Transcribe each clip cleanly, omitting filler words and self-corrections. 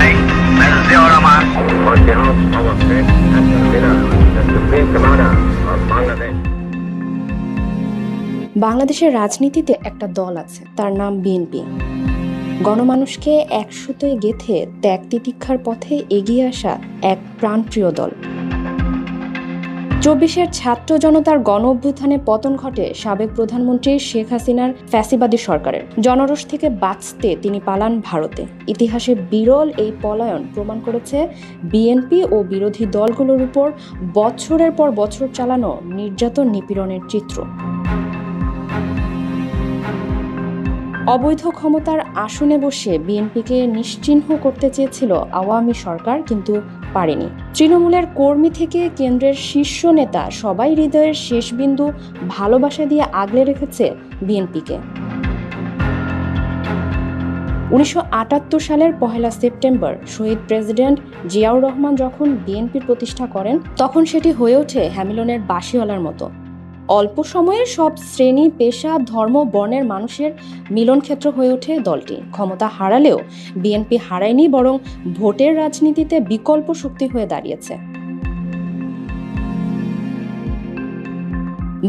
I, Major Ziaur Rahman, on behalf of our great national leader, the Supreme Commander of Bangladesh. বাংলাদেশের রাজনীতিতে একটা দল আছে, তার নাম বিএনপি। গণমানুষকে একসুতে গেঁথে ত্যাগ তিতিক্ষার পথে এগিয়ে আসা এক প্রাণপ্রিয় দল। ২৪-এর ছাত্র জনতার গণ অভ্যুত্থানে পতন ঘটে সাবেক প্রধানমন্ত্রী শেখ হাসিনার ফ্যাসিবাদী সরকারের। জনরোষ থেকে বাঁচতে তিনি পালান ভারতে। ইতিহাসে বিরল এই পলায়ন প্রমাণ করেছে বিএনপি ও বিরোধী দলগুলোর উপর বছরের পর বছর চালানো নির্যাতন নিপীড়নের চিত্র। অবৈধ ক্ষমতার আসনে বসে বিএনপিকে নিশ্চিহ্ন করতে চেয়েছিল আওয়ামী সরকার, কিন্তু পারেনি। তৃণমূলের কর্মী থেকে কেন্দ্রের শীর্ষ নেতা সবাই হৃদয়ের শেষ বিন্দু ভালোবাসা দিয়ে আগলে রেখেছে বিএনপিকে। ১৯৭৮ সালের ১ সেপ্টেম্বর শহীদ প্রেসিডেন্ট জিয়াউর রহমান যখন বিএনপির প্রতিষ্ঠা করেন, তখন সেটি হয়ে ওঠে হ্যামিলনের বাঁশিওয়ালার মতো। অল্প সময়ে সব শ্রেণী, পেশা, ধর্ম, বর্ণের মানুষের মিলনক্ষেত্র হয়ে ওঠে দলটি। ক্ষমতা হারালেও বিএনপি হারায়নি, বরং ভোটের রাজনীতিতে বিকল্প শক্তি হয়ে দাঁড়িয়েছে।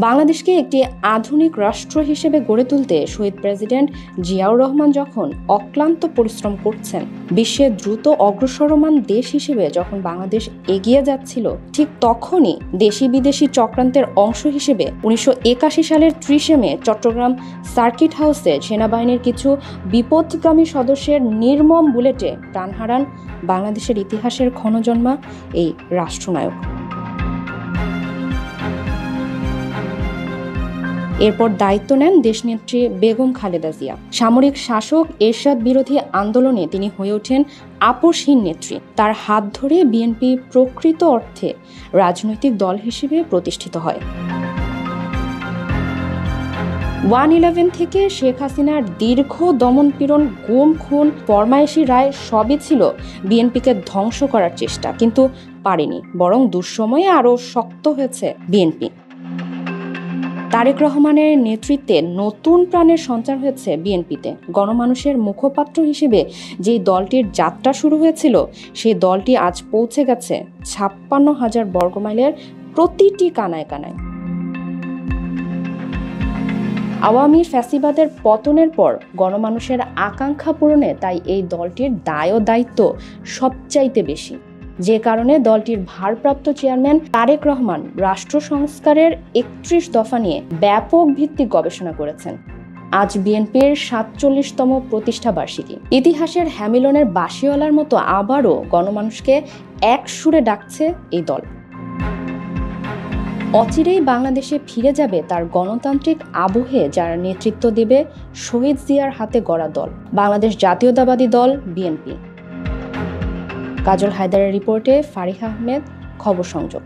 বাংলাদেশকে একটি আধুনিক রাষ্ট্র হিসেবে গড়ে তুলতে শহীদ প্রেসিডেন্ট জিয়াউর রহমান যখন অক্লান্ত পরিশ্রম করছেন, বিশ্বে দ্রুত অগ্রসরমান দেশ হিসেবে যখন বাংলাদেশ এগিয়ে যাচ্ছিল, ঠিক তখনই দেশি বিদেশি চক্রান্তের অংশ হিসেবে ১৯৮১ সালের ৩০ মে চট্টগ্রাম সার্কিট হাউসে সেনাবাহিনীর কিছু বিপথগামী সদস্যের নির্মম বুলেটে প্রাণ হারান বাংলাদেশের ইতিহাসের ক্ষণজন্মা এই রাষ্ট্রনায়ক। এরপর দায়িত্ব নেন দেশনেত্রী বেগম খালেদা জিয়া। সামরিক শাসক এরশাদ বিরোধী আন্দোলনে তিনি হয়ে ওঠেন আপোষহীন নেত্রী। তার হাত ধরে বিএনপি প্রকৃত অর্থে রাজনৈতিক দল হিসেবে প্রতিষ্ঠিত হয়। 1/11 থেকে শেখ হাসিনার দীর্ঘ দমনপীড়ন, গুম, খুন, ফরমায়েশি রায় সবই ছিল বিএনপিকে ধ্বংস করার চেষ্টা, কিন্তু পারেনি। বরং দুঃসময়ে আরও শক্ত হয়েছে বিএনপি। তারেক রহমানের নেতৃত্বে নতুন প্রাণের সঞ্চার হয়েছে বিএনপিতে। গণমানুষের মুখপাত্র হিসেবে যে দলটির যাত্রা শুরু হয়েছিল, সেই দলটি আজ পৌঁছে গেছে ৫৬,০০০ বর্গমাইলের প্রতিটি কানায় কানায়। আওয়ামী ফ্যাসিবাদের পতনের পর গণমানুষের আকাঙ্ক্ষা পূরণে তাই এই দলটির দায় ও দায়িত্ব সবচাইতে বেশি। যে কারণে দলটির ভারপ্রাপ্ত চেয়ারম্যান তারেক রহমান রাষ্ট্র সংস্কারের ৩১ দফা নিয়ে ব্যাপক ভিত্তিক গবেষণা করেছেন। আজ বিএনপির ৪৭তম প্রতিষ্ঠা বার্ষিকী। ইতিহাসের হ্যামিলনের বাঁশিওয়ালার মতো আবারও গণমানুষকে এক সুরে ডাকছে এই দল। অচিরেই বাংলাদেশে ফিরে যাবে তার গণতান্ত্রিক আবহে যারা নেতৃত্ব দেবে শহীদ জিয়ার হাতে গড়া দল, বাংলাদেশ জাতীয়তাবাদী দল বিএনপি। কাজল হায়দারের রিপোর্টে ফারিহা আহমেদ, খবর সংযোগ।